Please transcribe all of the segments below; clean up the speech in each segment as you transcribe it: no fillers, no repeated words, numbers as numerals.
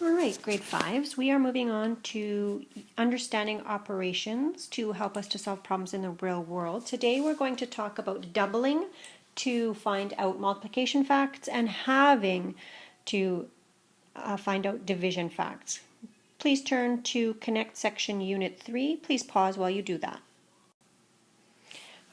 All right, grade 5s, we are moving on to understanding operations to help us to solve problems in the real world. Today we're going to talk about doubling to find out multiplication facts and halving to find out division facts. Please turn to Connect section Unit 3. Please pause while you do that.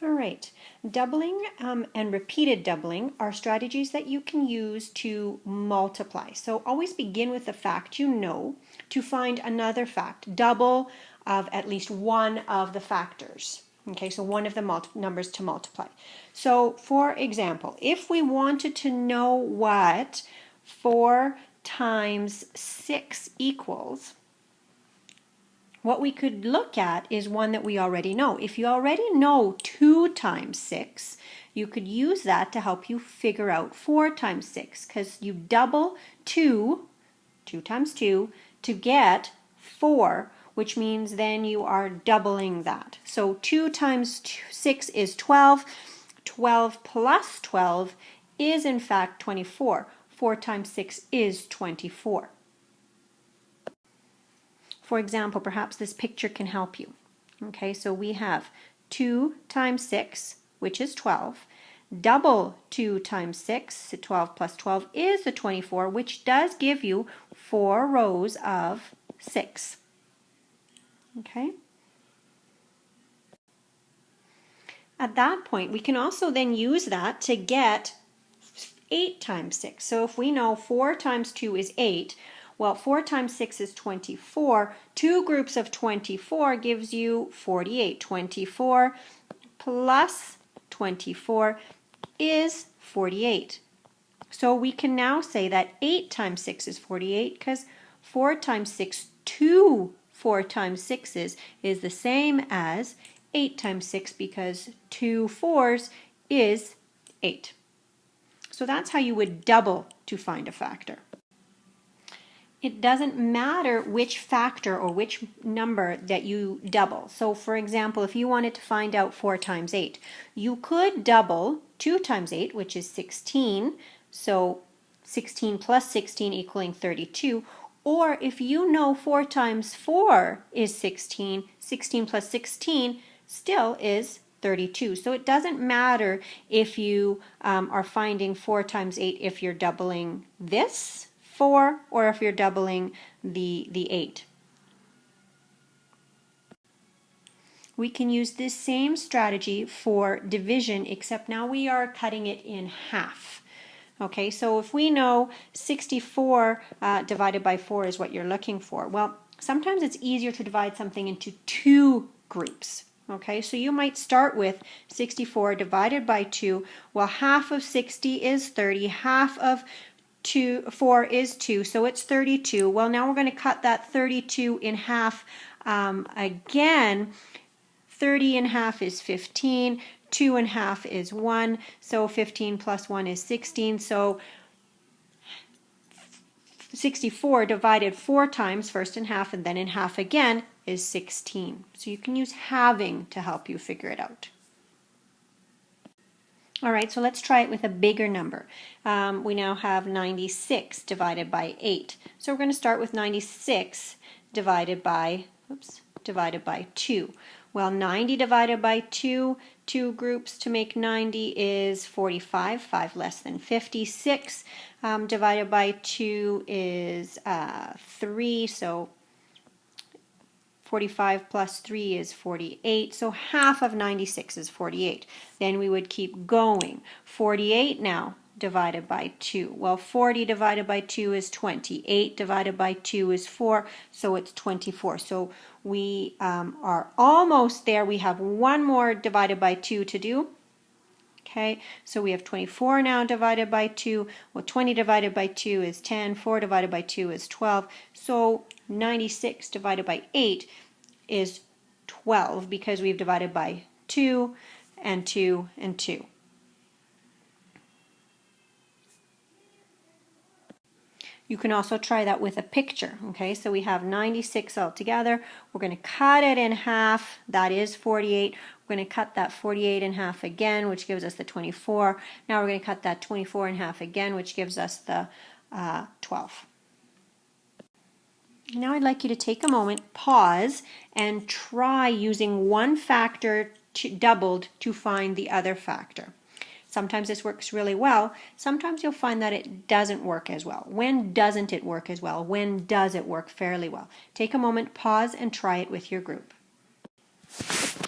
All right, doubling and repeated doubling are strategies that you can use to multiply. So always begin with the fact you know to find another fact, double of at least one of the factors. Okay, so one of the numbers to multiply. So for example, if we wanted to know what 4 times 6 equals, what we could look at is one that we already know. If you already know 2 times 6, you could use that to help you figure out 4 times 6, because you double 2 times 2, to get 4, which means then you are doubling that. So 2 times 6 is 12. 12 plus 12 is in fact 24. 4 times 6 is 24. For example, perhaps this picture can help you. Okay, so we have 2 times 6, which is 12. Double 2 times 6, 12 plus 12 is the 24, which does give you 4 rows of 6. Okay? At that point, we can also then use that to get 8 times 6. So if we know 4 times 2 is 8, well, 4 times 6 is 24. 2 groups of 24 gives you 48. 24 plus 24 is 48. So we can now say that 8 times 6 is 48 because 4 times 6, 2 4 times 6's is the same as 8 times 6 because 2 4's is 8. So that's how you would double to find a factor. It doesn't matter which factor or which number that you double. So for example, if you wanted to find out 4 times 8, you could double 2 times 8, which is 16, so 16 plus 16 equaling 32. Or if you know 4 times 4 is 16, 16 plus 16 still is 32. So it doesn't matter if you are finding 4 times 8 if you're doubling this 4 or if you're doubling the 8. We can use this same strategy for division, except now we are cutting it in half. Okay, so if we know 64 divided by 4 is what you're looking for, well, sometimes it's easier to divide something into 2 groups. Okay, so you might start with 64 divided by 2. Well, half of 60 is 30, half of 4 is 2, so it's 32. Well, now we're going to cut that 32 in half again. 30 in half is 15. 2 in half is 1. So 15 plus 1 is 16. So 64 divided 4 times, first in half and then in half again, is 16. So you can use halving to help you figure it out. All right, so let's try it with a bigger number. We now have 96 divided by 8. So we're going to start with 96 divided by 2. Well, 90 divided by 2, 2 groups to make 90 is 45, 5 less than 56. Divided by 2 is 3, so 45 plus 3 is 48, so half of 96 is 48. Then we would keep going. 48 now divided by 2. Well, 40 divided by 2 is 20. 8 divided by 2 is 4, so it's 24. So we are almost there. We have one more divided by 2 to do. Okay, so we have 24 now divided by 2. Well, 20 divided by 2 is 10. 4 divided by 2 is 12. So 96 divided by 8 is 12 because we've divided by 2 and 2 and 2. You can also try that with a picture. Okay, so we have 96 altogether. We're going to cut it in half. That is 48. We're going to cut that 48 in half again, which gives us the 24. Now we're going to cut that 24 in half again, which gives us the 12. Now I'd like you to take a moment, pause, and try using one factor doubled to find the other factor. Sometimes this works really well. Sometimes you'll find that it doesn't work as well. When doesn't it work as well? When does it work fairly well? Take a moment, pause, and try it with your group.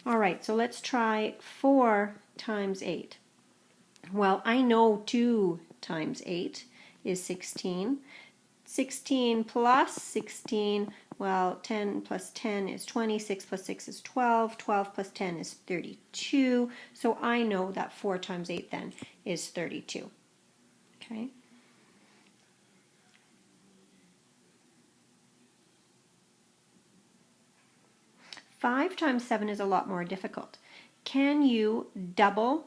All right, so let's try 4 times 8. Well, I know 2 times 8 is 16. 16 plus 16, well, 10 plus 10 is 20, 6 plus 6 is 12, 12 plus 10 is 32, so I know that 4 times 8 then is 32. Okay. Five times 7 is a lot more difficult. Can you double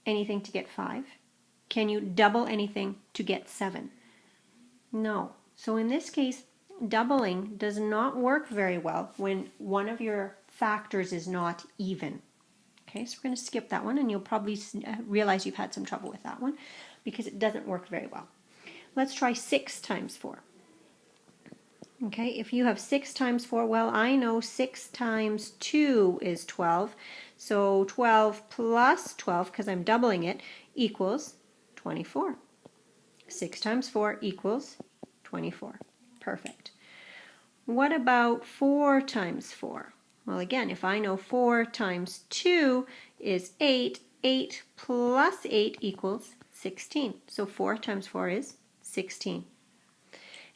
anything to get 5? Can you double anything to get 7? No. So in this case, doubling does not work very well when one of your factors is not even. Okay, so we're going to skip that one, and you'll probably realize you've had some trouble with that one because it doesn't work very well. Let's try 6 times 4. Okay, if you have 6 times 4, well, I know 6 times 2 is 12. So 12 plus 12, because I'm doubling it, equals 24. 6 times 4 equals 24. Perfect. What about 4 times 4? Well, again, if I know 4 times 2 is 8, 8 plus 8 equals 16. So 4 times 4 is 16.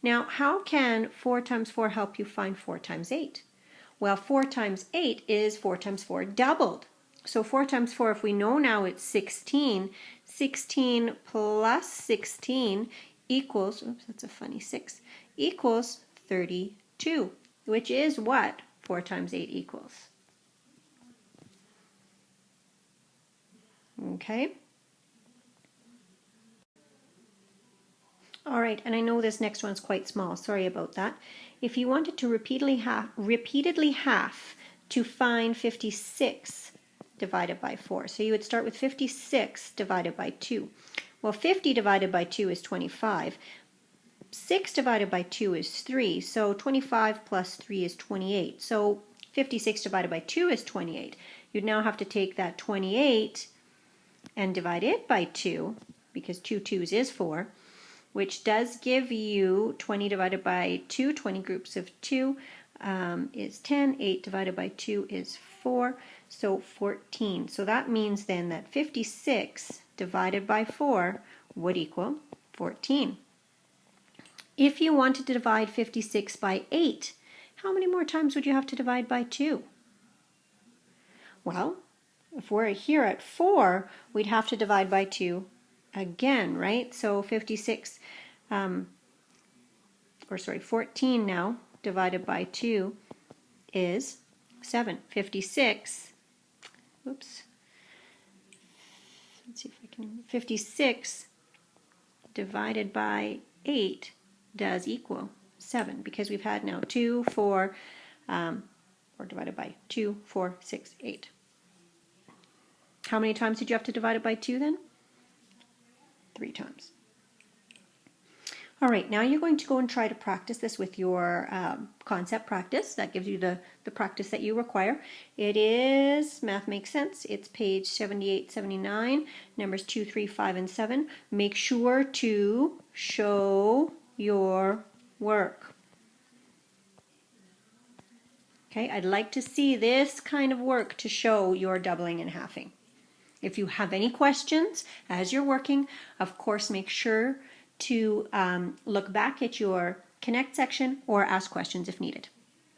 Now, how can 4 times 4 help you find 4 times 8? Well, 4 times 8 is 4 times 4 doubled. So 4 times 4, if we know now it's 16, 16 plus 16 equals, oops, that's a funny 6, equals 32, which is what 4 times 8 equals. Okay. All right, and I know this next one's quite small. Sorry about that. If you wanted to repeatedly half to find 56 divided by 4, so you would start with 56 divided by 2. Well, 50 divided by 2 is 25. 6 divided by 2 is 3, so 25 plus 3 is 28. So 56 divided by 2 is 28. You'd now have to take that 28 and divide it by 2, because 2 2s is 4, which does give you 20 divided by 2, 20 groups of 2 is 10, 8 divided by 2 is 4, so 14. So that means then that 56 divided by 4 would equal 14. If you wanted to divide 56 by 8, how many more times would you have to divide by 2? Well, if we're here at 4, we'd have to divide by 2 again, right? So 14 now divided by 2 is 7. 56, oops, let's see if I can, 56 divided by 8 does equal 7, because we've had now 2, 4, or divided by 2, 4, 6, 8. How many times did you have to divide it by 2 then? 3 times. All right, now you're going to go and try to practice this with your concept practice. That gives you the practice that you require. It is Math Makes Sense. It's page 78, 79, numbers 2, 3, 5, and 7. Make sure to show your work. Okay, I'd like to see this kind of work to show your doubling and halving. If you have any questions as you're working, of course, make sure to look back at your Connect section or ask questions if needed.